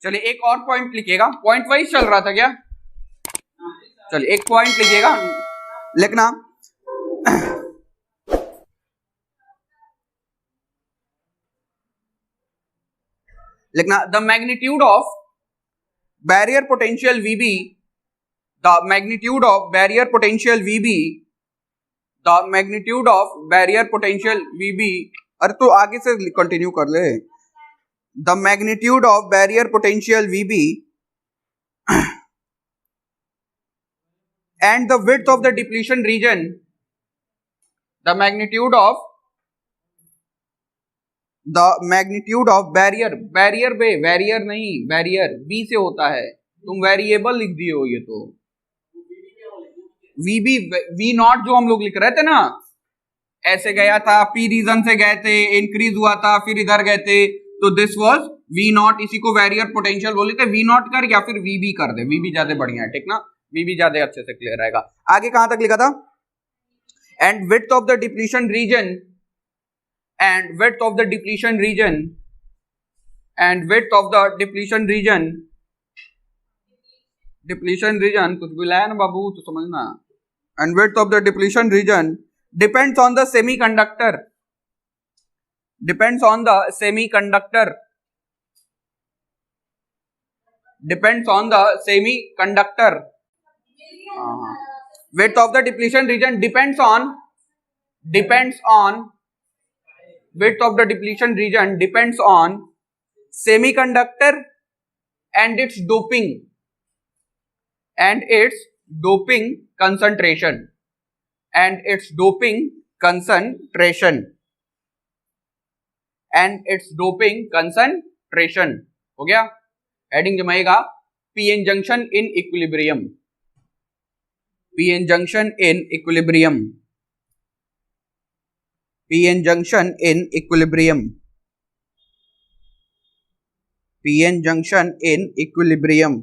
चलिए एक और पॉइंट लिखिएगा, पॉइंट वाइज चल रहा था क्या? चलिए एक पॉइंट लिखिएगा, लिखना लिखना the magnitude of barrier potential VB, the magnitude of barrier potential VB, the magnitude of barrier potential VB, अरे तो आगे से कंटिन्यू कर ले, the magnitude of barrier potential VB and the width of the depletion region, the magnitude of barrier, barrier बे barrier नहीं, barrier b से होता है, तुम वेरिएबल लिख दिए हो, ये तो वीबी वी नॉट जो हम लोग लिख रहे थे ना, ऐसे गया था, पी रीजन से गए थे, इंक्रीज हुआ था, फिर इधर गए थे, तो दिस वाज वी नॉट, इसी को बैरियर पोटेंशियल बोले थे, वी नॉट कर या फिर वीबी कर दे, वीबी ज्यादा बढ़िया है, ठीक ना, वीबी ज्यादा अच्छे से क्लियर रहेगा। आगे कहां तक लिखा था? And width of the depletion region, and width of the depletion region, and width of the depletion region, depletion reason कुछ भी लाया ना बाबू तो समझना, and width of the depletion region depends on the semiconductor, depends on the semiconductor, depends on the semiconductor, width of the depletion region depends on width of the depletion region depends on semiconductor and its doping concentration, and its doping concentration, and its doping concentration। हो गया, heading जमाएगा PN junction in equilibrium, PN junction in equilibrium, PN junction in equilibrium, PN junction in equilibrium.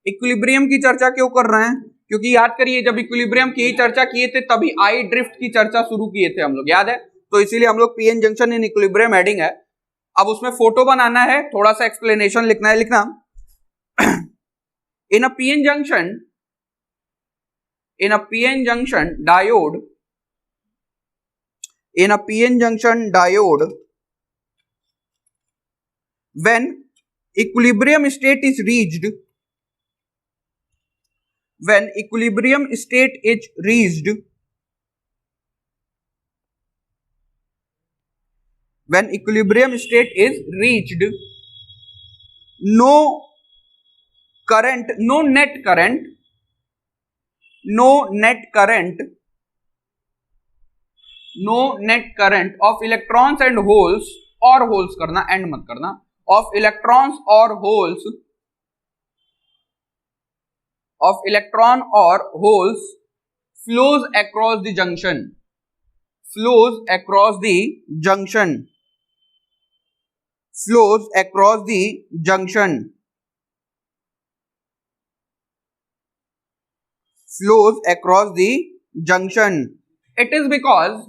Equilibrium की चर्चा क्यों कर रहे हैं? क्योंकि याद करिए जब इक्विलिब्रियम की चर्चा किए थे तभी आई ड्रिफ्ट की चर्चा शुरू किए थे हम लोग, याद है? तो इसीलिए हम लोग PN junction in equilibrium heading है। अब उसमें फोटो बनाना है, थोड़ा सा एक्सप्लेनेशन लिखना है, लिखना in a PN junction diode, in a PN junction diode, when equilibrium state is reached, when equilibrium state is reached, when equilibrium state is reached, no current, no net current, no net current, no net current of electrons and holes, और holes करना, end मत करना, of electrons or holes, of electron or holes flows across the junction, flows across the junction, flows across the junction, flows across the junction. It is because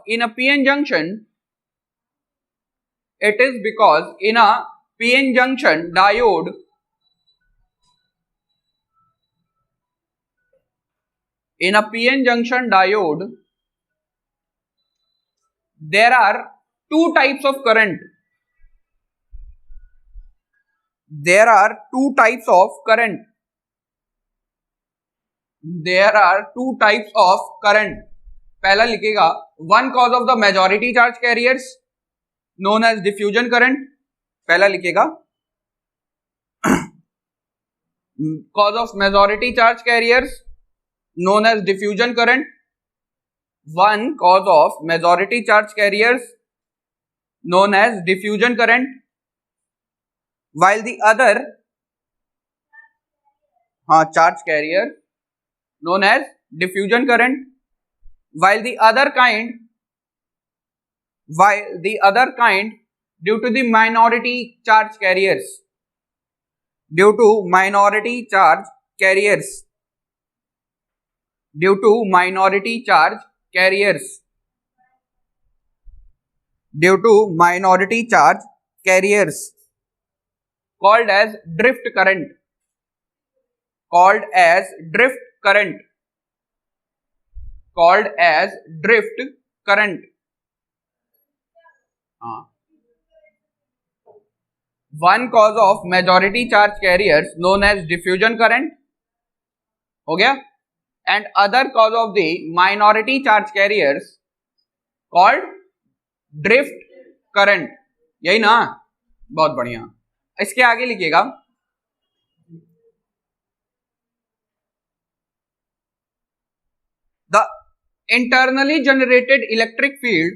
in a PN junction, it is because in a PN junction diode, in a PN junction diode, there are two types of current. There are two types of current. There are two types of current. पहला लिखेगा one cause of the majority charge carriers known as diffusion current. पहला लिखेगा cause of majority charge carriers known as diffusion current. One cause of majority charge carriers known as diffusion current, while the other charge carrier known as diffusion current, while the other kind due to the minority charge carriers, due to minority charge carriers, due to minority charge carriers, due to minority charge carriers, called as drift current, called as drift current, called as drift current. One cause of majority charge carriers known as diffusion current, हो गया, and other cause of the minority charge carriers called drift current. यही ना, बहुत बढ़िया. इसके आगे लिखिएगा, the internally generated electric field,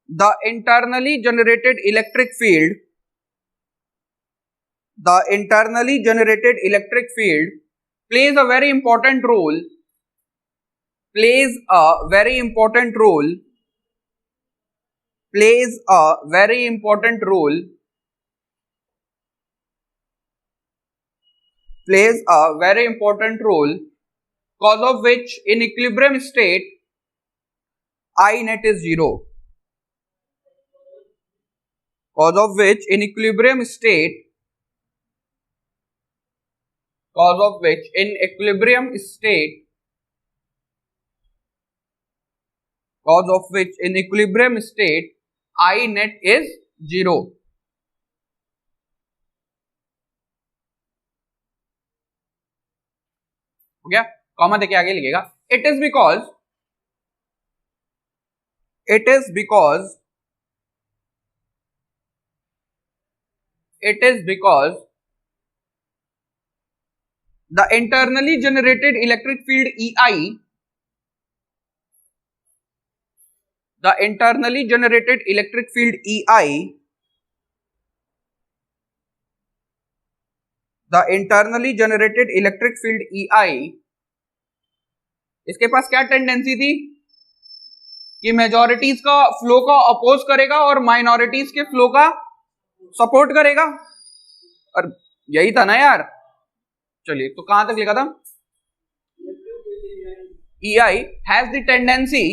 the internally generated electric field, the internally generated electric field plays a very important role, plays a very important role, plays a very important role, plays a very important role, cause of which in equilibrium state I net is 0, cause of which in equilibrium state, cause of which in equilibrium state, cause of which in equilibrium state I net is 0. हो गया, comma देके आगे लिखिएगा, it is because, it is because, it is because the internally generated electric field EI, the internally generated electric field EI, the internally generated electric field EI, इसके पास क्या tendency थी कि majorities का फ्लो का oppose करेगा और minorities के flow का सपोर्ट करेगा, और यही था ना यार. चलिए, तो कहां तक लिखा था, EI has the tendency,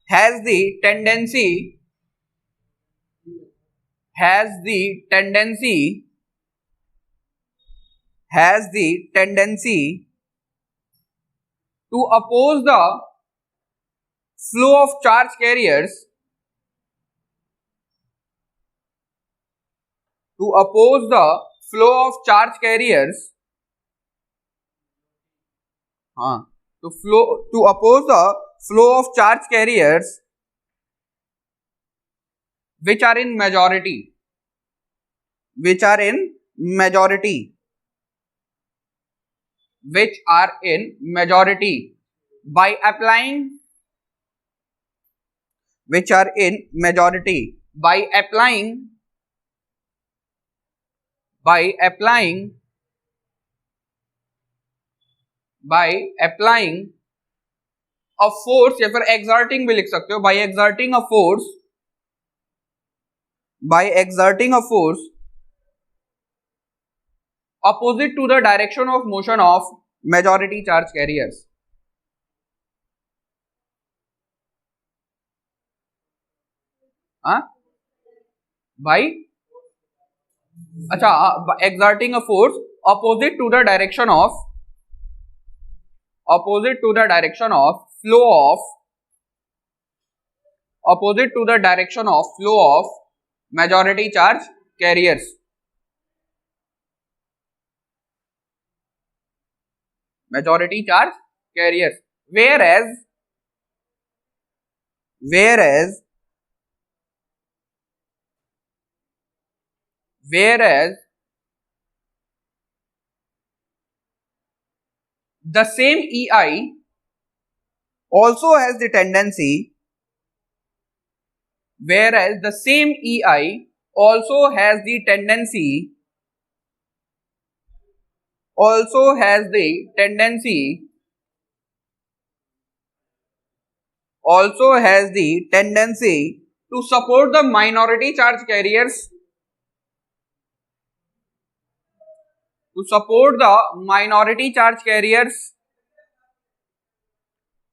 has the tendency, has the tendency, has the tendency to oppose the flow of charge carriers, to oppose the flow of charge carriers, to oppose the flow of charge carriers which are in majority, which are in majority, which are in majority, by applying, which are in majority, by applying, by applying, by applying a force, या फिर exerting भी लिख सकते हो, by exerting a force, by exerting a force opposite to the direction of motion of majority charge carriers. By, अच्छा, exerting a force opposite to the direction of, opposite to the direction of flow of, opposite to the direction of flow of majority charge carriers, majority charge carriers, whereas, whereas, whereas the same EI also has the tendency, whereas the same EI also has the tendency, also has the tendency, also has the tendency to support the minority charge carriers, to support the minority charge carriers,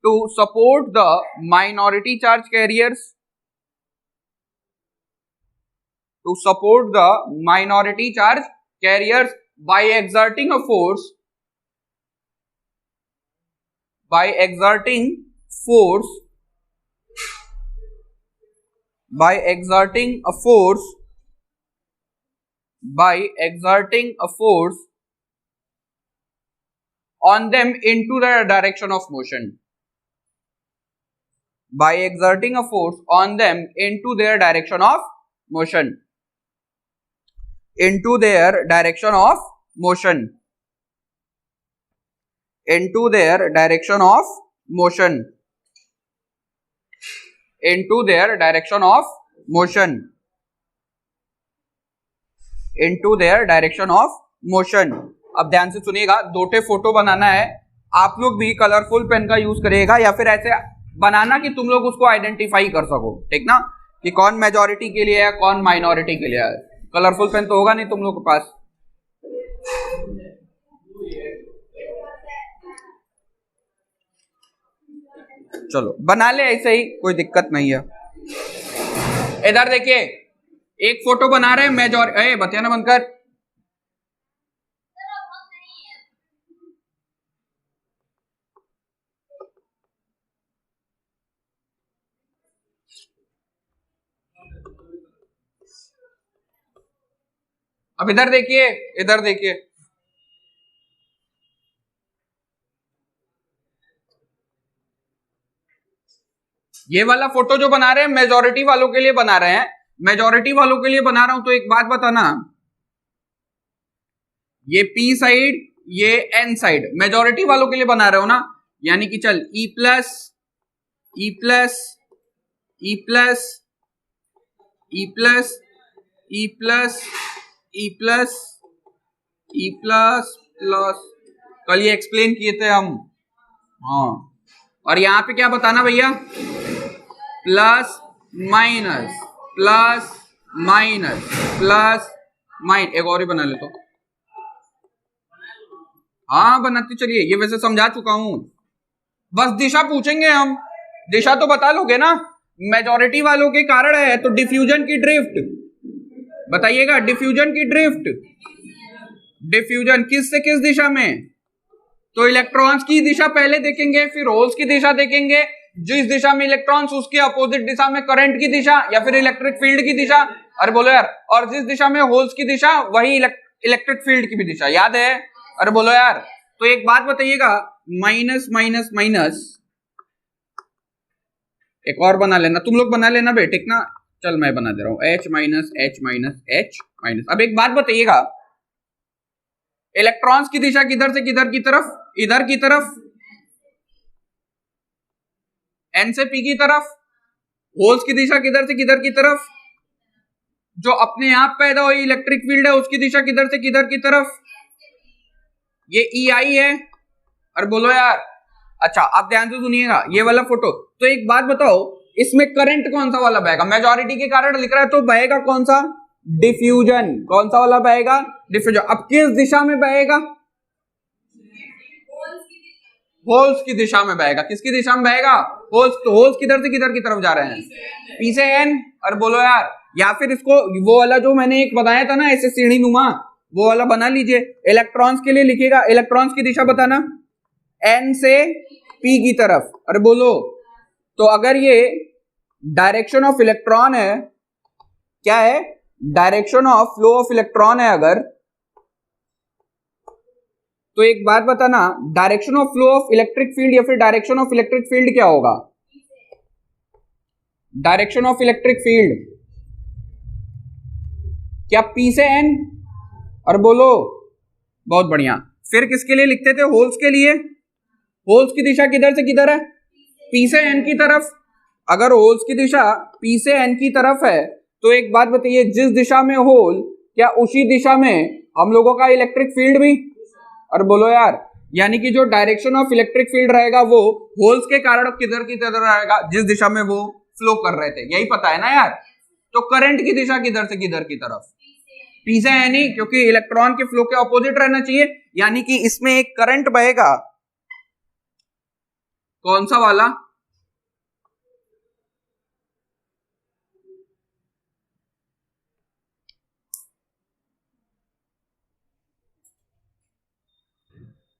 to support the minority charge carriers, to support the minority charge carriers by exerting a force, by exerting force, by exerting a force, by exerting a force on them into their direction of motion, by exerting a force on them into their direction of motion, into their direction of motion, into their direction of motion, into their direction of motion, into their direction of motion. अब ध्यान से सुनिएगा, दो ठे photo बनाना है, आप लोग भी कलरफुल पेन का यूज करिएगा या फिर ऐसे बनाना कि तुम लोग उसको आइडेंटिफाई कर सको, ठीक ना, कि कौन मेजॉरिटी के लिए है कौन माइनॉरिटी के लिए है. कलरफुल पेन तो होगा नहीं तुम लोग के पास. चलो बना ले ऐसे ही, कोई दिक्कत नहीं है. इधर देखिए, एक फोटो बना रहे हैं मेजॉरिटी, बतिया ना बंद कर. अब इधर देखिए, इधर देखिए, ये वाला फोटो जो बना रहे हैं मेजॉरिटी वालों के लिए बना रहे हैं, मेजॉरिटी वालों के लिए बना रहा हूं. तो एक बात बताना, ये पी साइड ये एन साइड मेजॉरिटी वालों के लिए बना रहे हो ना, यानी कि चल E plus E plus E plus E plus E plus E plus E plus plus, कल ये एक्सप्लेन किए थे हम. हाँ, और यहां पे क्या बताना भैया, plus minus plus minus plus minus. एक और ही बना ले तो. हाँ बनाते चलिए, ये वैसे समझा चुका हूं, बस दिशा पूछेंगे हम, दिशा तो बता लोगे ना. मेजॉरिटी वालों के कारण है तो डिफ्यूजन की ड्रिफ्ट बताइएगा, डिफ्यूजन की ड्रिफ्ट, डिफ्यूजन किस से किस दिशा में, तो इलेक्ट्रॉन्स की दिशा पहले देखेंगे, फिर होल्स की दिशा देखेंगे, जिस दिशा में इलेक्ट्रॉन्स उसके अपोजिट दिशा में करंट की दिशा या फिर इलेक्ट्रिक फील्ड की दिशा. अरे बोलो यार, और जिस दिशा में होल्स की दिशा वही इलेक्ट्रिक फील्ड की भी दिशा, याद है. अरे बोलो यार. तो एक बात बताइएगा, माइनस माइनस माइनस, एक और बना लेना, तुम लोग बना लेना बे, ठीक ना. चल मैं बना दे रहा हूं, H minus H minus H minus. अब एक बात बताइएगा, इलेक्ट्रॉन्स की दिशा किधर से किधर की तरफ, इधर की तरफ, N से P की तरफ. होल्स की दिशा किधर से किधर की तरफ, जो अपने आप पैदा हुई इलेक्ट्रिक फील्ड है उसकी दिशा किधर से किधर की तरफ, ये EI है. और बोलो यार. अच्छा अब ध्यान से सुनिएगा ये वाला फोटो. तो एक बात बताओ, इसमें करंट कौन सा वाला बहेगा, मेजॉरिटी के कारण लिख रहा है तो बहेगा कौन सा, डिफ्यूजन. कौन सा वाला बहेगा, डिफ्यूजन. अब किस दिशा में बहेगा, होल्स की दिशा में बहेगा. किसकी दिशा में बहेगा, होल्स. तो होल्स किधर से किधर की तरफ जा रहे हैं, पी से एन. और बोलो यार, या फिर इसको वो वाला जो मैंने एक बताया था ना ऐसे सीढ़ी नुमा, वो वाला बना लीजिए. इलेक्ट्रॉन्स के लिए लिखिएगा, इलेक्ट्रॉन्स की दिशा बताना, एन से पी की तरफ. अरे बोलो. तो अगर ये डायरेक्शन ऑफ इलेक्ट्रॉन है, क्या है, direction of flow of electron है अगर, तो एक बात बताना, direction of flow of electric field या फिर डायरेक्शन ऑफ इलेक्ट्रिक फील्ड क्या होगा, डायरेक्शन ऑफ इलेक्ट्रिक फील्ड क्या पी से एन. और बोलो. बहुत बढ़िया. फिर किसके लिए लिखते थे, होल्स के लिए. होल्स की दिशा किधर से किधर है, पी से एन की तरफ. अगर होल्स की दिशा पी से एन की तरफ है तो एक बात बताइए, जिस दिशा में होल क्या उसी दिशा में हम लोगों का इलेक्ट्रिक फील्ड भी. और बोलो यार, यानी कि जो डायरेक्शन ऑफ इलेक्ट्रिक फील्ड रहेगा वो होल्स के कारण किधर की तरफ रहेगा, जिस दिशा में वो फ्लो कर रहे थे. यही पता है ना यार. तो करंट की दिशा किधर से किधर की तरफ, पी से है नहीं, क्योंकि इलेक्ट्रॉन के फ्लो के ऑपोजिट रहना चाहिए, यानी कि इसमें एक करंट बहेगा। कौन सा वाला?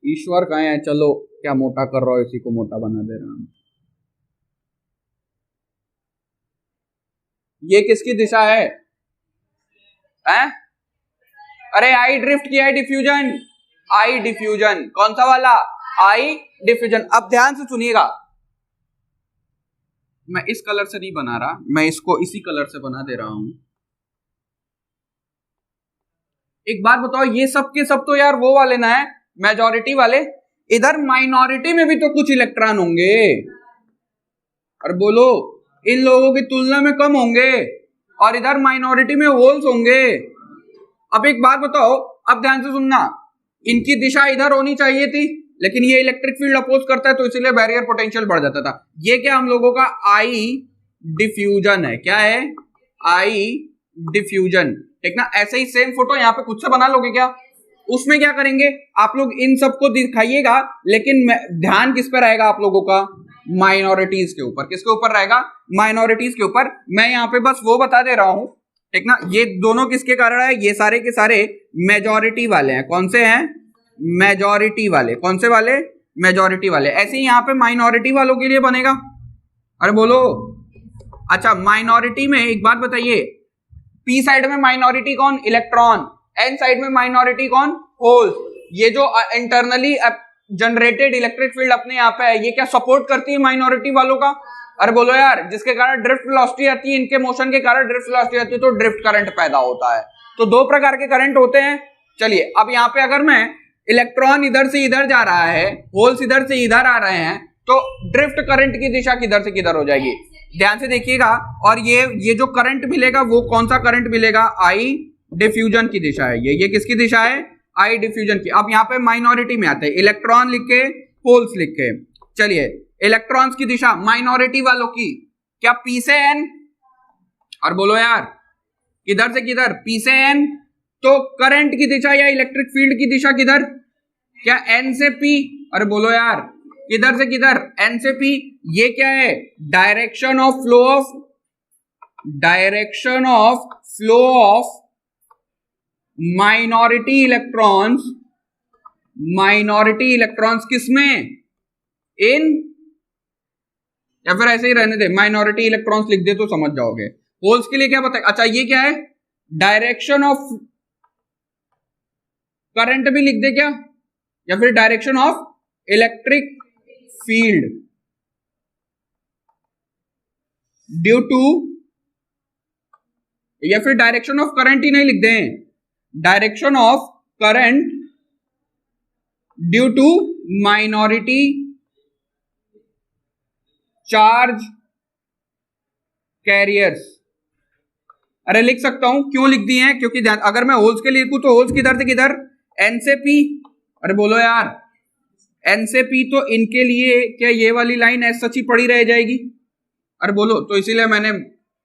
ईश्वर कहाँ है? चलो क्या मोटा कर रहा हो, इसी को मोटा बना दे रहा हूं। ये किसकी दिशा है? अरे आई ड्रिफ्ट की आई डिफ्यूजन, आई डिफ्यूजन। कौन सा वाला? आई डिफ्यूजन। अब ध्यान से सुनिएगा, मैं इस कलर से नहीं बना रहा, मैं इसको इसी कलर से बना दे रहा हूं। एक बात बताओ, ये सब के सब तो यार वो वाले ना है, मेजॉरिटी वाले। इधर माइनॉरिटी में भी तो कुछ इलेक्ट्रॉन होंगे, और बोलो इन लोगों की तुलना में कम होंगे, और इधर माइनॉरिटी में होल्स होंगे। अब एक बात बताओ, अब ध्यान से सुनना, इनकी दिशा इधर होनी चाहिए थी, लेकिन ये इलेक्ट्रिक फील्ड अपोज करता है, तो इसीलिए बैरियर पोटेंशियल बढ़ जाता था। ये क्या हम लोगों का आई डिफ्यूजन है। क्या है? आई डिफ्यूजन। ठीक ना? ऐसे ही सेम फोटो यहाँ पे खुद से बना लोगे क्या? उसमें क्या करेंगे आप लोग, इन सबको दिखाइएगा, लेकिन ध्यान किस पे रहेगा आप लोगों का? माइनॉरिटीज के ऊपर। किसके ऊपर रहेगा? माइनॉरिटीज के ऊपर। मैं यहाँ पे बस वो बता दे रहा हूं, ठीक ना? ये दोनों किसके कारण है? ये सारे के सारे मेजॉरिटी वाले हैं। कौन से हैं? मेजॉरिटी वाले। कौन से वाले? मेजॉरिटी वाले। ऐसे ही यहाँ पे माइनॉरिटी वालों के लिए बनेगा। अरे बोलो। अच्छा, माइनॉरिटी में एक बात बताइए, पी साइड में माइनॉरिटी कौन? इलेक्ट्रॉन। एन साइड में माइनॉरिटी कौन? होल। ये जो इंटरनली जनरेटेड इलेक्ट्रिक फील्ड अपने यहाँ पे है, ये क्या सपोर्ट करती है माइनॉरिटी वालों का? अरे बोलो यार, जिसके कारण ड्रिफ्ट वेलोसिटी आती है, इनके मोशन के कारण ड्रिफ्ट वेलोसिटी आती है, तो ड्रिफ्ट करंट पैदा होता है। तो दो प्रकार के करंट होते हैं। चलिए, अब यहाँ पे अगर मैं इलेक्ट्रॉन इधर से इधर जा रहा है, होल्स इधर से इधर आ रहे हैं, तो ड्रिफ्ट करंट की दिशा किधर से किधर हो जाएगी? ध्यान से देखिएगा। और ये जो करंट मिलेगा वो कौन सा करंट मिलेगा? आई डिफ्यूजन की दिशा है। ये किसकी दिशा है? आई डिफ्यूजन की। अब यहाँ पे माइनॉरिटी में आते हैं, इलेक्ट्रॉन लिख के, होल्स लिख के। चलिए, इलेक्ट्रॉन्स की दिशा माइनॉरिटी वालों की क्या? पी से एन। और बोलो यार, किधर से किधर? पी से एन। तो करंट की दिशा या इलेक्ट्रिक फील्ड की दिशा किधर? क्या? एन से पी। अरे बोलो यार, किधर से किधर? एन से पी। ये क्या है? Direction of flow of, direction of flow of minority electrons. Minority electrons किसमें? इन, या फिर ऐसे ही रहने दे, माइनॉरिटी इलेक्ट्रॉन्स लिख दे तो समझ जाओगे। होल्स के लिए क्या बताए? अच्छा, ये क्या है? डायरेक्शन ऑफ करंट भी लिख दे क्या? या फिर direction of electric field due to, या फिर डायरेक्शन ऑफ करंट ही नहीं लिख दें, direction of current due to minority charge carriers. अरे लिख सकता हूं, क्यों लिख दिए हैं? क्योंकि अगर मैं होल्स के लिए लिखूं तो होल्स किधर से किधर? एन से पी। अरे बोलो यार, एन से पी, तो इनके लिए क्या ये वाली लाइन ऐसा सच ही पड़ी रह जाएगी? अरे बोलो। तो इसीलिए मैंने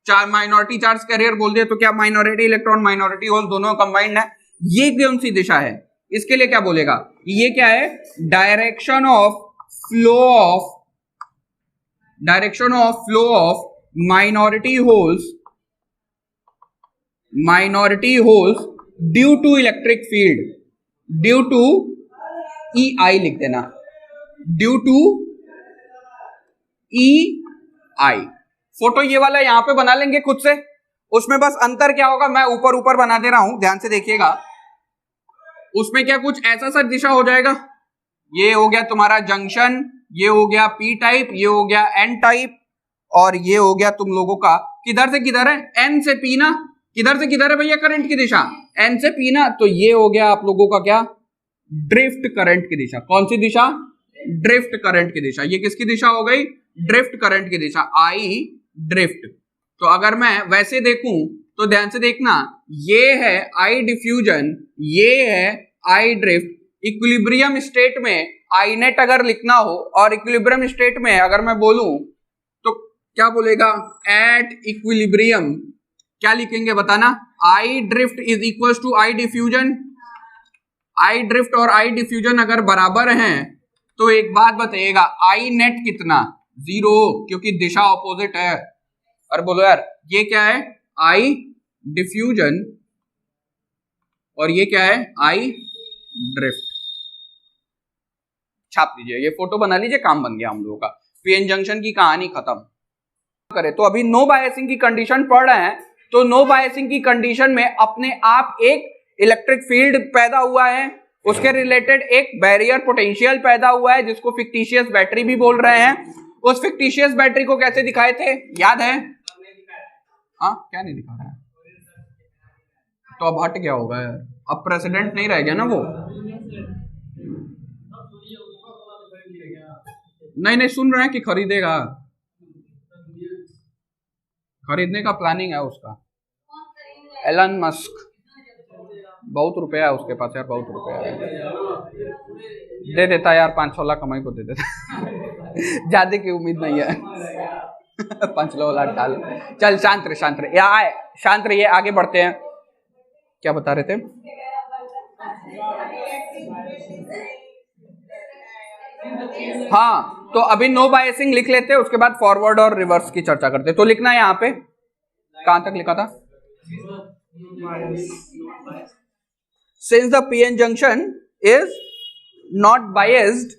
चार माइनॉरिटी चार्ज कैरियर बोल दिया। तो क्या माइनॉरिटी इलेक्ट्रॉन, माइनॉरिटी होल दोनों कंबाइंड है। ये कौन सी दिशा है? इसके लिए क्या बोलेगा? ये क्या है? Direction of flow of, direction of flow of minority holes, minority holes due to electric field, due to E I लिख देना, due to E I. Photo ये वाला यहां पे बना लेंगे खुद से। उसमें बस अंतर क्या होगा, मैं ऊपर ऊपर बना दे रहा हूं, ध्यान से देखिएगा। उसमें क्या कुछ ऐसा सा दिशा हो जाएगा। ये हो गया तुम्हारा जंक्शन, ये हो गया पी टाइप, ये हो गया एन टाइप, और ये हो गया तुम लोगों का किधर से किधर है? एन से पी ना। किधर से किधर है भैया करंट की दिशा? एन से पी ना। तो ये हो गया आप लोगों का क्या? ड्रिफ्ट करंट की दिशा। कौन सी दिशा? ड्रिफ्ट करंट की दिशा। ये किसकी दिशा हो गई? ड्रिफ्ट करंट की दिशा, आई ड्रिफ्ट। तो अगर मैं वैसे देखूं तो ध्यान से देखना, ये है आई डिफ्यूजन, ये है आई ड्रिफ्ट। इक्विलिब्रियम स्टेट में आई नेट अगर लिखना हो, और इक्विलिब्रियम स्टेट में अगर मैं बोलूं तो क्या बोलेगा? एट इक्विलिब्रियम क्या लिखेंगे बताना, I drift is equal to I diffusion. I drift और आई डिफ्यूजन अगर बराबर हैं तो एक बात बताइएगा, आई नेट कितना, 0, क्योंकि दिशा ऑपोजिट है। और बोलो यार ये क्या है, आई डिफ्यूजन और ये क्या है, आई ड्रिफ्ट। छाप लीजिए, ये फोटो बना लीजिए, काम बन गया हम लोगों का। पीएन जंक्शन की कहानी खत्म करे। तो अभी नो बायसिंग की कंडीशन पढ़ रहे हैं, तो नो बायसिंग की कंडीशन में अपने आप एक इलेक्ट्रिक फील्ड पैदा हुआ है, उसके रिलेटेड एक बैरियर पोटेंशियल पैदा हुआ है जिसको फिक्टिशियस बैटरी भी बोल रहे हैं। उस फिक्टिशियस बैटरी को कैसे दिखाए थे, याद है? हाँ, क्या नहीं दिखा रहा है? तो अब हट गया होगा यार, अब प्रेसिडेंट नहीं रह गया ना वो। नहीं सुन रहे हैं कि खरीदेगा, खरीदने का प्लानिंग है उसका, एलन मस्क। बहुत रुपया है उसके पास यार, बहुत रुपया है, दे देता यार, 5-6 लाख कमाई को दे देता ज्यादा की उम्मीद नहीं है 5 लाख डाल। चल शांत रहे, शांत रहिए, आगे बढ़ते हैं। क्या बता रहे थे? हाँ, तो अभी नो बायसिंग लिख लेते हैं, उसके बाद फॉरवर्ड और रिवर्स की चर्चा करते हैं। तो लिखना है यहाँ पे, कहां तक लिखा था? Since the PN junction is not biased,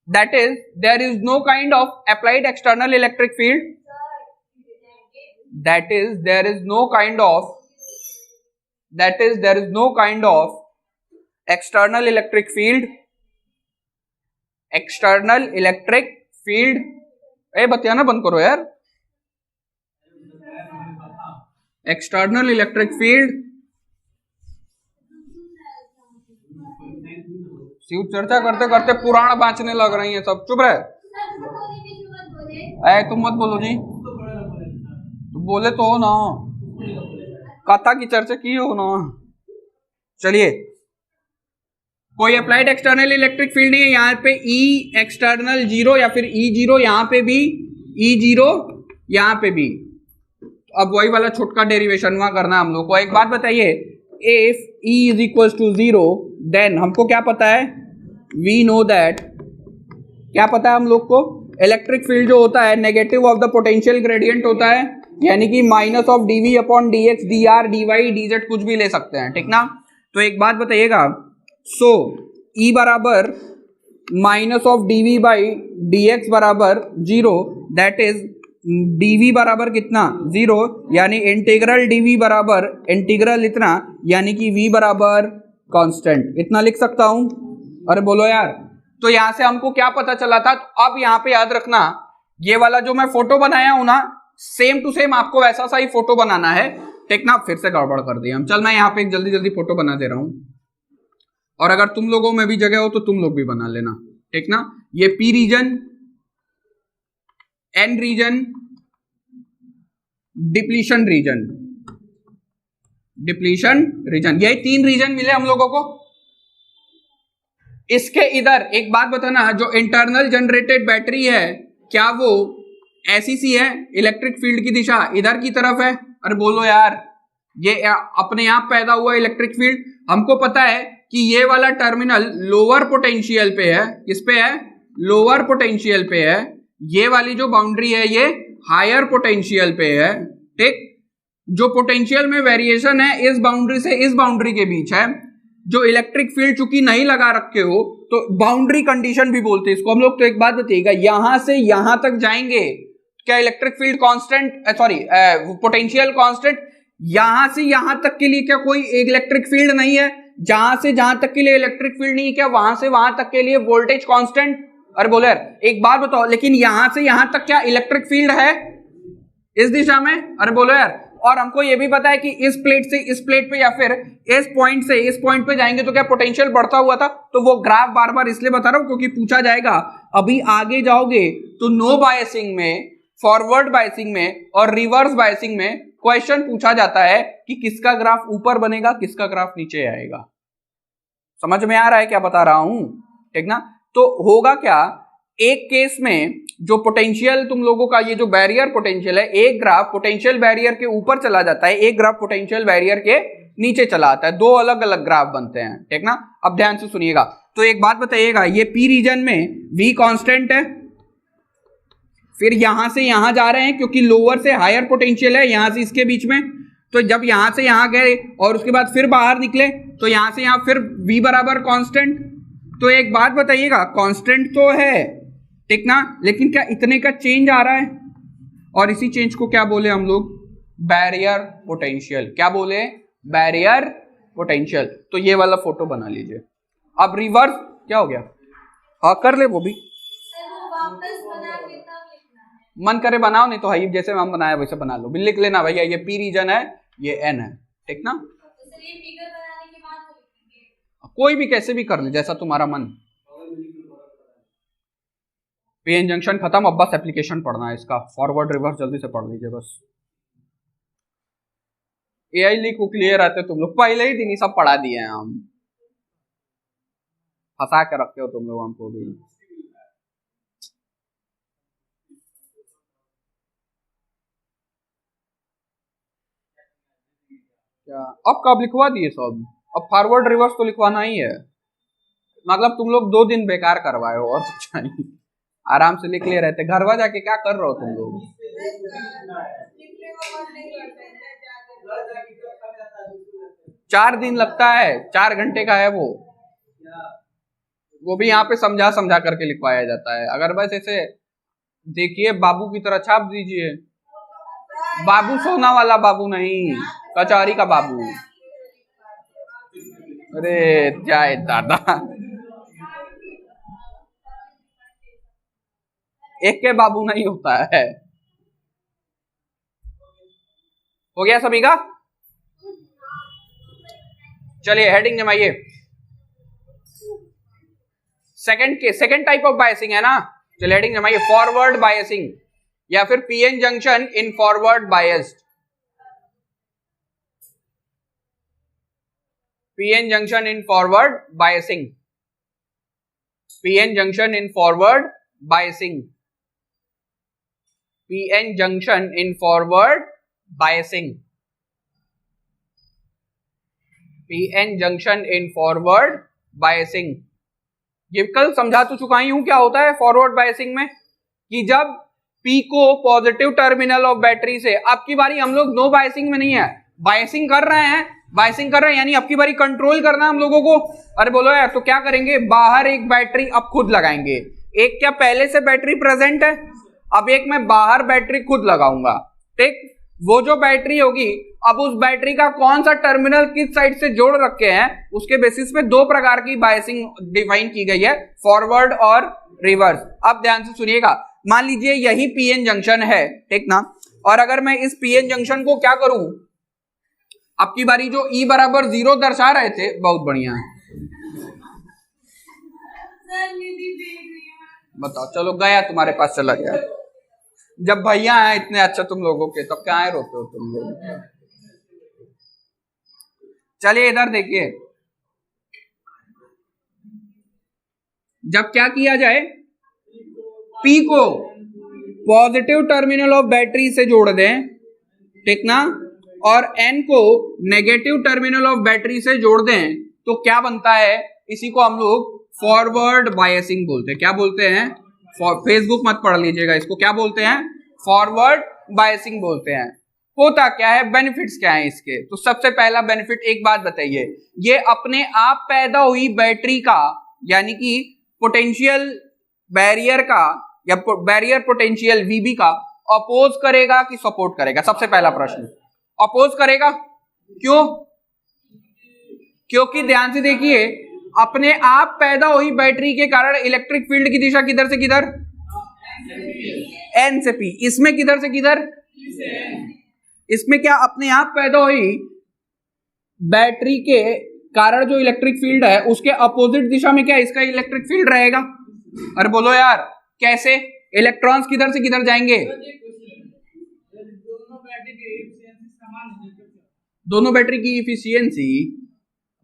that is, there is no kind of applied external electric field. That is, there is no kind of external electric field. External electric field. बतियाना बंद करो यार। External electric field. Shiv चर्चा करते करते पुराण बांचने लग रही है सब, चुप रहे। तुम मत बोलो जी, तो बोले तो हो ना, कथा की चर्चा की हो ना। चलिए, कोई अप्लाइड एक्सटर्नल इलेक्ट्रिक फील्ड नहीं है यहाँ पे, ई एक्सटर्नल 0 या फिर ई 0, यहाँ पे भी ई 0, यहाँ पे भी। अब वही वाला छोटका डेरिवेशन वहां करना हम लोग को। एक बात बताइए, if E is equal to 0 then हमको क्या पता है, वी नो दैट, क्या पता है हम लोग को, इलेक्ट्रिक फील्ड जो होता है negative of the potential gradient होता है, यानी कि minus of dv upon dx dr dy dz कुछ भी ले सकते हैं, ठीक ना। तो एक बात बताइएगा, सो E बराबर minus of dv by dx बराबर 0, दैट इज dv बराबर कितना, 0, यानी इंटीग्रल dv बराबर इंटीग्रल इतना, यानी कि v बराबर कांस्टेंट, इतना लिख सकता हूं। अरे बोलो यार, तो यहां से हमको क्या पता चला था? तो अब यहां पे याद रखना, ये वाला जो मैं फोटो बनाया हूं ना, सेम टू सेम आपको वैसा सा ही फोटो बनाना है, ठीक ना। फिर से गड़बड़ कर दिया हम। चल मैं यहाँ पे एक जल्दी फोटो बना दे रहा हूं, और अगर तुम लोगों में भी जगह हो तो तुम लोग भी बना लेना, ठीक ना। ये p region, n region, depletion region, यही 3 रीजन मिले हम लोगों को। इसके इधर एक बात बताना, जो इंटरनल जनरेटेड बैटरी है, क्या वो ऐसी सी है, इलेक्ट्रिक फील्ड की दिशा इधर की तरफ है? अरे बोलो यार, ये अपने आप पैदा हुआ इलेक्ट्रिक फील्ड। हमको पता है कि ये वाला टर्मिनल लोअर पोटेंशियल पे है, किस पे है, लोअर पोटेंशियल पे है, ये वाली जो बाउंड्री है ये हायर पोटेंशियल पे है, ठीक। जो पोटेंशियल में वेरिएशन है इस बाउंड्री से इस बाउंड्री के बीच है। जो इलेक्ट्रिक फील्ड चूंकि नहीं लगा रखे हो तो बाउंड्री कंडीशन भी बोलते हैं इसको हम लोग। तो एक बात बताइएगा, यहां से यहां तक जाएंगे, क्या electric field constant, sorry potential constant, यहां से यहां तक के लिए क्या कोई इलेक्ट्रिक फील्ड नहीं है? जहां से जहां तक के लिए इलेक्ट्रिक फील्ड नहीं है, क्या वहां से वहां तक के लिए वोल्टेज कांस्टेंट? अरे बोले यार एक बात बताओ, लेकिन यहां से यहां तक क्या इलेक्ट्रिक फील्ड है इस दिशा में? अरे बोलो यार। और हमको यह भी पता है कि इस प्लेट से इस प्लेट पे या फिर इस पॉइंट से इस पॉइंट पे जाएंगे तो क्या पोटेंशियल बढ़ता हुआ था। तो वो ग्राफ बार बार इसलिए बता रहा हूं क्योंकि पूछा जाएगा। अभी आगे जाओगे तो नो बायसिंग में, फॉरवर्ड बायसिंग में और रिवर्स बायसिंग में क्वेश्चन पूछा जाता है कि किसका ग्राफ ऊपर बनेगा, किसका ग्राफ नीचे आएगा। समझ में आ रहा है क्या बता रहा हूं, ठीक ना। तो होगा क्या, एक केस में जो पोटेंशियल तुम लोगों का ये जो बैरियर पोटेंशियल है, एक ग्राफ पोटेंशियल बैरियर के ऊपर चला जाता है, एक ग्राफ पोटेंशियल बैरियर के नीचे चला आता है, दो अलग अलग ग्राफ बनते हैं, ठीक ना। अब ध्यान से सुनिएगा। तो एक बात बताइएगा, ये पी रीजन में V कांस्टेंट है, फिर यहां से यहां जा रहे हैं क्योंकि लोअर से हायर पोटेंशियल है, यहां से इसके बीच में, तो जब यहां से यहां गए और उसके बाद फिर बाहर निकले तो यहां से यहां फिर V बराबर कांस्टेंट। तो एक बात बताइएगा, कांस्टेंट तो है, ठीक ना, लेकिन क्या इतने का चेंज आ रहा है? और इसी चेंज को क्या बोले हम लोग? Barrier potential. क्या बोले? Barrier potential. तो ये वाला फोटो बना लीजिए। अब रिवर्स क्या हो गया? हाँ कर ले वो भी, मन करे बनाओ, नहीं तो हाई जैसे हम बनाया वैसे बना लो, लिख लेना भैया ये पी रीजन है, ये एन है, ठीक ना। कोई भी कैसे भी कर ले, जैसा तुम्हारा मन। पीएन जंक्शन खत्म, अब बस एप्लीकेशन पढ़ना है इसका, फॉरवर्ड रिवर्स जल्दी से पढ़ लीजिए बस। एआई लीक को क्लियर आते तुम लोग, पहले ही दिन ही सब पढ़ा दिए हैं हम, फंसा के रखते हो तुम लोग हमको भी। क्या अब कब लिखवा दिए सब? अब फॉरवर्ड रिवर्स तो लिखवाना ही है, मतलब तुम लोग 2 दिन बेकार करवाए हो और कुछ नहीं, आराम से लिख ले रहते। घर वा जाके क्या कर रहे हो तुम लोग? 4 दिन लगता है, 4 घंटे का है वो भी यहाँ पे समझा समझा करके लिखवाया जाता है। अगर बस ऐसे देखिए बाबू की तरह छाप दीजिए, बाबू सोना वाला बाबू नहीं, कचौरी का बाबू। अरे जाए दादा, एक के बाबू नहीं होता है। हो गया सभी का? चलिए हेडिंग जमाइए। सेकंड टाइप ऑफ बायसिंग है ना, चलिए हेडिंग जमाइए। फॉरवर्ड बायसिंग या फिर PN junction in forward biased. PN junction in forward biasing, PN junction in forward biasing, PN junction in forward biasing, PN junction in forward biasing. ये कल समझा तो चुका ही हूं क्या होता है फॉरवर्ड बायसिंग में, कि जब P को पॉजिटिव टर्मिनल ऑफ बैटरी से, अब की बारी हम लोग नो बायसिंग में नहीं है, बायसिंग कर रहे हैं, बायसिंग कर रहे हैं यानी अब की बारी कंट्रोल करना हम लोगों को। अरे बोलो यार, तो क्या करेंगे? बाहर एक बैटरी अब खुद लगाएंगे, एक क्या पहले से बैटरी प्रेजेंट है, अब एक मैं बाहर बैटरी खुद लगाऊंगा, ठीक। वो जो बैटरी होगी, अब उस बैटरी का कौन सा टर्मिनल किस साइड से जोड़ रखे हैं, उसके बेसिस पे 2 प्रकार की बायसिंग डिफाइन की गई है, फॉरवर्ड और रिवर्स। अब ध्यान से सुनिएगा, मान लीजिए यही पीएन जंक्शन है, ठीक ना, और अगर मैं इस पीएन जंक्शन को क्या करूं, अब की बारी जो E बराबर 0 दर्शा रहे थे, बहुत बढ़िया बताओ, चलो गया तुम्हारे पास, चला गया। जब भैया हैं इतने अच्छा तुम लोगों के, तब क्या रोते हो तुम लोग? चलिए इधर देखिए, जब क्या किया जाए, P को पॉजिटिव टर्मिनल ऑफ बैटरी से जोड़ दें, ठीक ना, और N को नेगेटिव टर्मिनल ऑफ बैटरी से जोड़ दें, तो क्या बनता है? इसी को हम लोग फॉरवर्ड बायसिंग बोलते हैं। क्या बोलते हैं? फेसबुक मत पढ़ लीजिएगा, इसको क्या बोलते हैं? फॉरवर्ड बायसिंग बोलते हैं। होता क्या है, बेनिफिट्स क्या है इसके? तो सबसे पहला बेनिफिट, एक बात बताइए, ये अपने आप पैदा हुई बैटरी का, यानी कि पोटेंशियल बैरियर का या बैरियर पोटेंशियल VB का अपोज करेगा कि सपोर्ट करेगा? सबसे पहला प्रश्न, अपोज करेगा। क्यों? क्योंकि ध्यान से देखिए, अपने आप पैदा हुई बैटरी के कारण इलेक्ट्रिक फील्ड की दिशा किधर से किधर? N से P। इसमें किधर से किधर? इसमें क्या अपने आप पैदा हुई बैटरी के कारण जो इलेक्ट्रिक फील्ड है, उसके अपोजिट दिशा में क्या इसका इलेक्ट्रिक फील्ड रहेगा? अरे बोलो यार, कैसे? इलेक्ट्रॉन्स किधर से किधर जाएंगे? दोनों बैटरी की इफिशियंसी,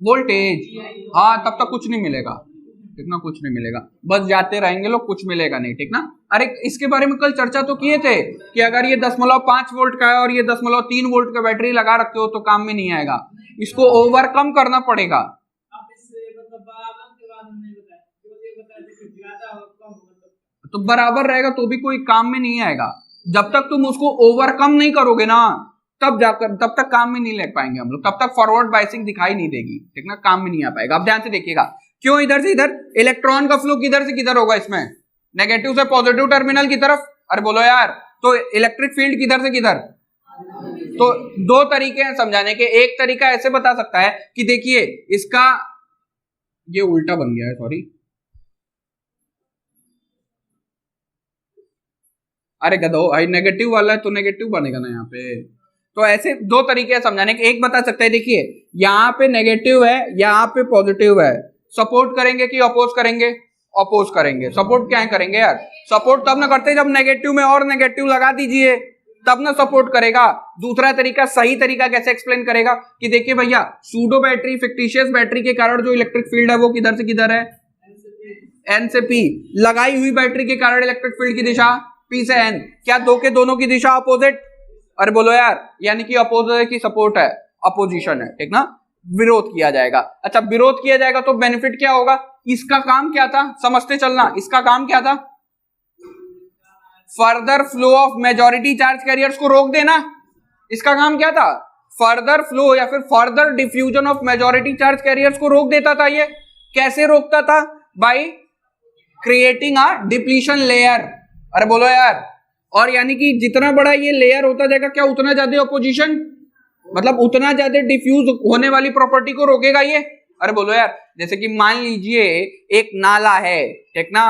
वोल्टेज, हाँ, तब तक कुछ नहीं मिलेगा, ठीक ना, कुछ नहीं मिलेगा, बस जाते रहेंगे लोग, कुछ मिलेगा नहीं, ठीक ना। अरे इसके बारे में कल चर्चा तो किए थे कि अगर ये 0.5 वोल्ट का है और ये 0.3 वोल्ट का बैटरी लगा रखे हो तो काम में नहीं आएगा, इसको ओवरकम करना पड़ेगा। तो बराबर रहेगा तो भी कोई काम में नहीं आएगा, जब तक तुम उसको ओवरकम नहीं करोगे ना तब जाकर, तब तक काम में नहीं ले पाएंगे हम लोग, तब तक फॉरवर्ड बायसिंग दिखाई नहीं देगी, ठीक ना, काम में नहीं आ पाएगा। अब ध्यान से देखिएगा, क्यों इधर से इधर, इलेक्ट्रॉन का फ्लो किधर से किधर होगा इसमें, नेगेटिव से पॉजिटिव टर्मिनल की तरफ, अरे बोलो यार, तो इलेक्ट्रिक फील्ड किधर से किधर, तो दो तरीके हैं समझाने के। एक तरीका ऐसे बता सकता है कि देखिए इसका ये उल्टा बन गया है, सॉरी, अरे गधो, आई नेगेटिव वाला है तो नेगेटिव बनेगा ना यहाँ पे। तो ऐसे दो तरीके हैं समझाने के। एक बता सकता है, देखिए यहाँ पे नेगेटिव है, यहाँ पे पॉजिटिव है, सपोर्ट करेंगे कि अपोज करेंगे, अपोज करेंगे। सपोर्ट क्या करेंगे यार, सपोर्ट तब ना करते जब नेगेटिव में और नेगेटिव लगा दीजिए, तब ना सपोर्ट करेगा। दूसरा तरीका, सही तरीका कैसे एक्सप्लेन करेगा कि देखिए भैया, सूडो बैटरी, फिक्टिशियस बैटरी के कारण जो इलेक्ट्रिक फील्ड है वो किधर से किधर है, एन से पी, लगाई हुई बैटरी के कारण इलेक्ट्रिक फील्ड की दिशा पी से एन, क्या दो के दोनों की दिशा अपोजिट, अरे बोलो यार, यानी कि अपोजिट की सपोर्ट है, अपोजिशन है, ठीक ना, विरोध किया जाएगा। अच्छा विरोध किया जाएगा तो बेनिफिट क्या होगा, इसका काम क्या था समझते चलना, इसका काम क्या था, further flow of majority charge carriers को रोक देना, इसका काम क्या था, फर्दर फ्लो या फिर further diffusion of majority charge carriers को रोक देता था। ये कैसे रोकता था, by creating a depletion layer, अरे बोलो यार, और यानी कि जितना बड़ा ये लेयर होता जाएगा क्या उतना ज्यादा ऑपोजिशन, मतलब उतना ज्यादा डिफ्यूज होने वाली प्रॉपर्टी को रोकेगा ये, अरे बोलो यार। जैसे कि मान लीजिए एक नाला है, ठीक ना,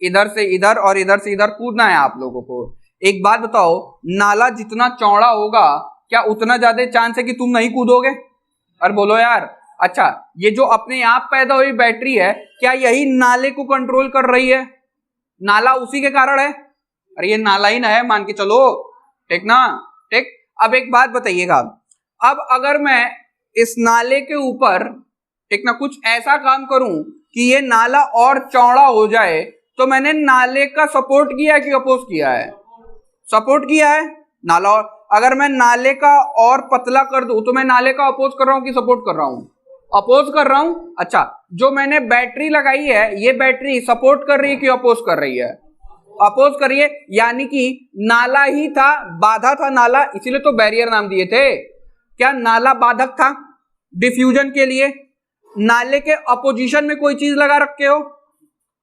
इधर से इधर और इधर से इधर कूदना है आप लोगों को। एक बात बताओ, नाला जितना चौड़ा होगा क्या उतना ज्यादा चांस है कि तुम नहीं कूदोगे, अरे बोलो यार। अच्छा ये जो अपने आप पैदा हुई बैटरी है, क्या यही नाले को कंट्रोल कर रही है, नाला उसी के कारण है, अरे ये नाला ही ना है मान के चलो, ठीक ना, ठीक। अब एक बात बताइएगा, अब अगर मैं इस नाले के ऊपर, ठीक ना, कुछ ऐसा काम करूं कि ये नाला और चौड़ा हो जाए, तो मैंने नाले का सपोर्ट किया कि अपोज किया है, सपोर्ट किया है नाला। और अगर मैं नाले का और पतला कर दूं तो मैं नाले का अपोज कर रहा हूं कि सपोर्ट कर रहा हूं, अपोज कर रहा हूं। अच्छा जो मैंने बैटरी लगाई है, ये बैटरी सपोर्ट कर रही है कि अपोज कर रही है, अपोज करिए, यानी कि नाला ही था, बाधा था नाला, इसीलिए तो बैरियर नाम दिए थे। क्या नाला बाधक था डिफ्यूजन के लिए, नाले के अपोजिशन में कोई चीज लगा रखे हो,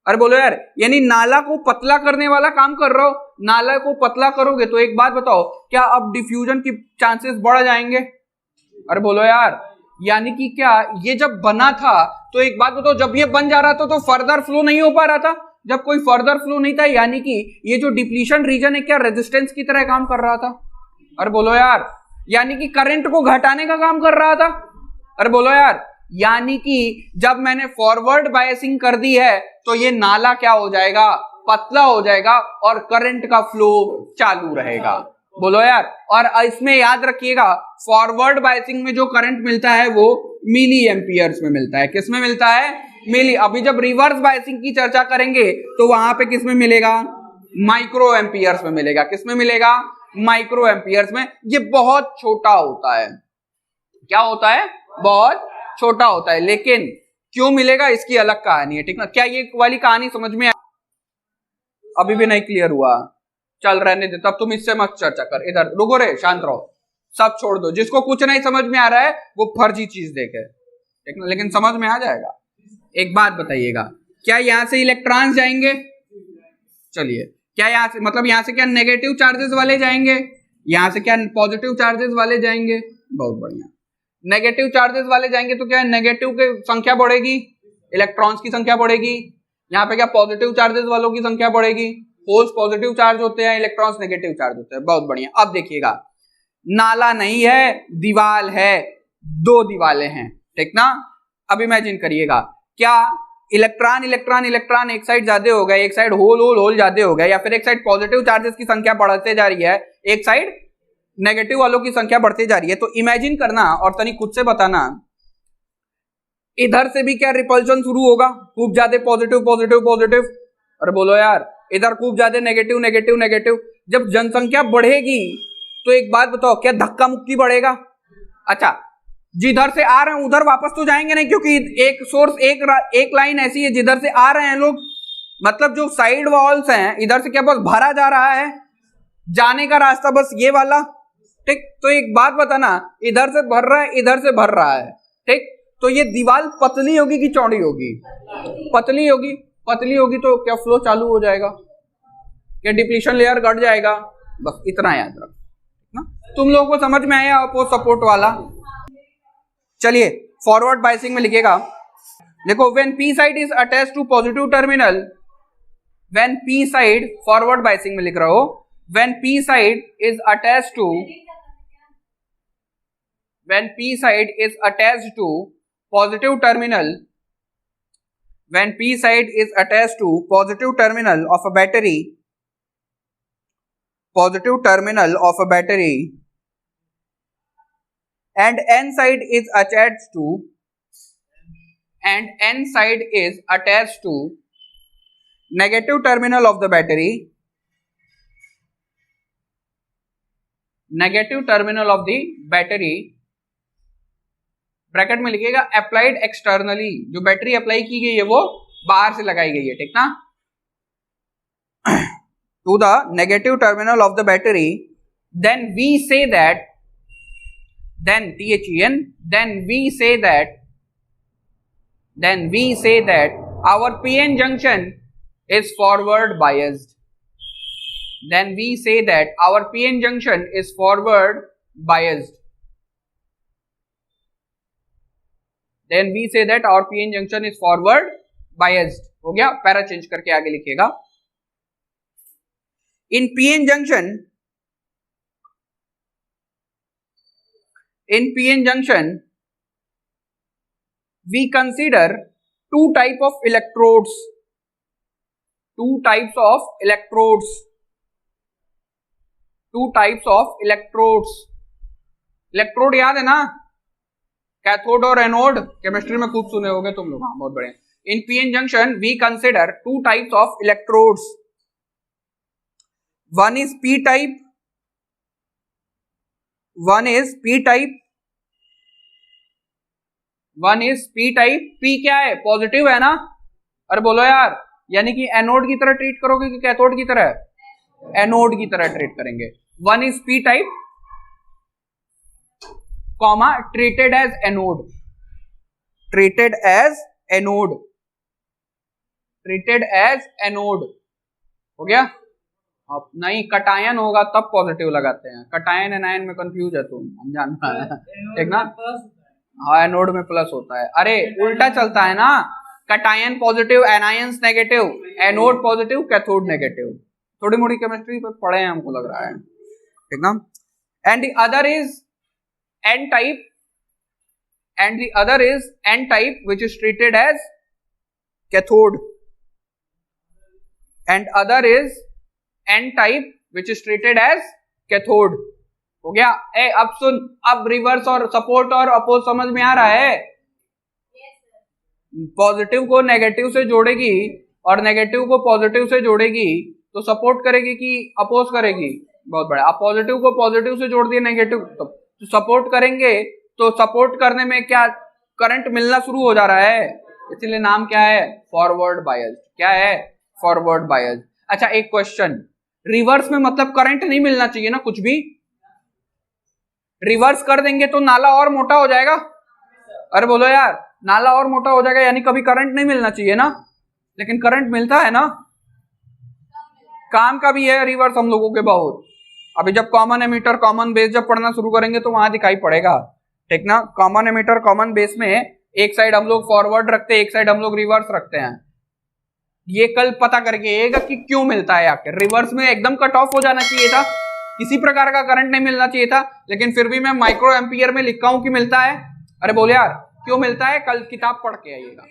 अरे बोलो यार, यानी नाला को पतला करने वाला काम कर रहे हो। नाला को पतला करोगे तो एक बात बताओ, क्या अब डिफ्यूजन की चांसेस बढ़ जाएंगे, अरे बोलो यार। यानी कि क्या ये जब बना था तो एक बात बताओ, जब ये बन जा रहा था तो फर्दर फ्लो नहीं हो पा रहा था, जब कोई फर्दर फ्लो नहीं था, यानी कि ये जो डिप्लीशन रीजन है क्या रेजिस्टेंस की तरह काम कर रहा था, अरे बोलो यार। यानी कि करंट को घटाने का काम कर रहा था, अरे बोलो यार। यानी कि जब मैंने फॉरवर्ड बायसिंग कर दी है तो ये नाला क्या हो जाएगा, पतला हो जाएगा और करंट का फ्लो चालू रहेगा, बोलो यार। और इसमें याद रखिएगा, फॉरवर्ड बायसिंग में जो करंट मिलता है वो मिली एम्पियर्स में मिलता है, किसमें मिलता है, मिली। अभी जब रिवर्स बायसिंग की चर्चा करेंगे तो वहां पे किसमें मिलेगा, माइक्रो एम्पियर्स में मिलेगा, किसमें मिलेगा, माइक्रो एम्पियर्स में। ये बहुत छोटा होता है, क्या होता है, बहुत छोटा होता है, लेकिन क्यों मिलेगा इसकी अलग कहानी है, ठीक ना। क्या ये वाली कहानी समझ में अभी भी नहीं क्लियर हुआ, चल रहने दे, तब तुम इससे मत चर्चा कर, इधर रुको रे, शांत रहो, सब छोड़ दो। जिसको कुछ नहीं समझ में आ रहा है वो फर्जी चीज देखे, ठीक ना, लेकिन समझ में आ जाएगा। एक बात बताइएगा, क्या यहां से इलेक्ट्रॉन्स जाएंगे, चलिए, क्या यहां से, मतलब यहां से क्या नेगेटिव चार्जेस वाले जाएंगे, यहां से क्या पॉजिटिव चार्जेस वाले जाएंगे, बहुत बढ़िया। नेगेटिव चार्जेस वाले जाएंगे तो क्या नेगेटिव की संख्या बढ़ेगी, इलेक्ट्रॉन्स की संख्या बढ़ेगी। यहाँ पे क्या पॉजिटिव चार्जेस वालों की संख्या बढ़ेगी, होल्स पॉजिटिव चार्ज होते हैं, इलेक्ट्रॉन्स नेगेटिव चार्ज होते हैं, बहुत बढ़िया। अब देखिएगा, नाला नहीं है, दीवाल है, दो दीवालें हैं, ठीक ना। अब इमेजिन करिएगा, क्या इलेक्ट्रॉन इलेक्ट्रॉन इलेक्ट्रॉन एक साइड ज्यादा हो गए, एक साइड होल होल होल ज्यादा हो गए, या फिर एक साइड पॉजिटिव चार्जेस की संख्या बढ़ते जा रही है, एक साइड नेगेटिव वालों की संख्या बढ़ती जा रही है। तो इमेजिन करना और तनी खुद से बताना, इधर से भी क्या रिपल्शन शुरू होगा, खूब ज्यादा पॉजिटिव पॉजिटिव पॉजिटिव। अरे बोलो यार, इधर खूब ज्यादा नेगेटिव नेगेटिव नेगेटिव। जब जनसंख्या बढ़ेगी तो एक बात बताओ, क्या धक्का मुक्की बढ़ेगा? अच्छा, जिधर से आ रहे हैं उधर वापस तो जाएंगे नहीं, क्योंकि एक सोर्स एक लाइन ऐसी है जिधर से आ रहे हैं लोग, मतलब जो साइड वॉल्स हैं इधर से क्या बस भरा जा रहा है, जाने का रास्ता बस ये वाला। ठीक, तो एक बात बताना, इधर से भर रहा है इधर से भर रहा है, ठीक, तो ये दीवार पतली होगी कि चौड़ी होगी? पतली होगी। पतली होगी तो क्या फ्लो चालू हो जाएगा, क्या डिप्लीशन लेयर घट जाएगा? बस इतना याद रख ना। तुम लोगों को समझ में आया अपोज सपोर्ट वाला? चलिए फॉरवर्ड बायसिंग में लिखेगा, देखो when p side is attached to positive terminal, when p side, forward biasing में लिख रहा हो, when p side is attached to, when p side is attached to positive terminal, when p side is attached to positive terminal of a battery, positive terminal of a battery, and n side is attached to, and n side is attached to negative terminal of the battery, negative terminal of the battery, bracket में लिखिएगा applied externally, जो battery apply की गई है वो बाहर से लगाई गई है, ठीक ना, to the negative terminal of the battery, then we say that, then THEN, then we say that, then we say that our PN junction is forward biased, then we say that our PN junction is forward biased, then we say that our PN junction is forward biased। हो गया, para change करके आगे लिखिएगा, in PN junction, in PN junction we consider two type of electrodes, two types of electrodes, two types of electrodes। Electrode याद है ना, cathode और anode, chemistry में खूब सुने होंगे तुम लोग, हाँ बहुत बढ़िया। In PN junction we consider two types of electrodes, one is P type, one is P type, one is P type. P क्या है? पॉजिटिव है ना, अरे बोलो यार, यानी कि एनोड की तरह ट्रीट करोगे कि कैथोड की तरह? एनोड की तरह ट्रीट करेंगे। One is P type, comma treated as anode, treated as anode, treated as anode. हो गया? अब नहीं, कटायन होगा तब पॉजिटिव लगाते हैं, कटायन एनायन में कंफ्यूज है तुम, हम जानना है, ठीक ना? हाँ, एनोड में प्लस होता है, अरे उल्टा चलता है ना, cation positive, anions negative, anode positive, cathode negative. थोड़ी मोड़ी केमिस्ट्री पर पढ़े हैं हमको लग रहा है, ठीक ना? And the other is N type, and the other is N type which is treated as cathode, and other is N type which is treated as cathode। हो गया? अब सुन, अब रिवर्स और सपोर्ट और अपोज समझ में आ रहा है? पॉजिटिव को नेगेटिव से जोड़ेगी और नेगेटिव को पॉजिटिव से जोड़ेगी तो सपोर्ट करेगी कि अपोज करेगी? बहुत बड़ा। अब पॉजिटिव को पॉजिटिव से जोड़ दिया, नेगेटिव तो सपोर्ट करेंगे, तो सपोर्ट करने में क्या करंट मिलना शुरू हो जा रहा है, इसलिए नाम क्या है? Forward bias. क्या है? Forward bias. अच्छा एक क्वेश्चन, रिवर्स में मतलब करंट नहीं मिलना चाहिए ना कुछ भी? रिवर्स कर देंगे तो नाला और मोटा हो जाएगा। अरे बोलो यार, नाला और मोटा हो जाएगा यानी कभी करंट नहीं मिलना चाहिए ना, लेकिन करंट मिलता है ना, काम का भी है रिवर्स हम लोगों के बहुत। अभी जब कॉमन एमीटर कॉमन बेस जब पढ़ना शुरू करेंगे तो वहां दिखाई पड़ेगा, ठीक ना? कॉमन एमीटर कॉमन बेस में एक साइड हम लोग फॉरवर्ड रखते हैं, एक साइड हम लोग रिवर्स रखते हैं। ये कल पता करके आएगा कि क्यों मिलता है आखिर। रिवर्स में एकदम कट ऑफ हो जाना चाहिए था, किसी प्रकार का करंट नहीं मिलना चाहिए था, लेकिन फिर भी मैं माइक्रो एम्पियर में लिखा हूं कि मिलता है। अरे बोले यार क्यों मिलता है, कल किताब पढ़ के आइएगा।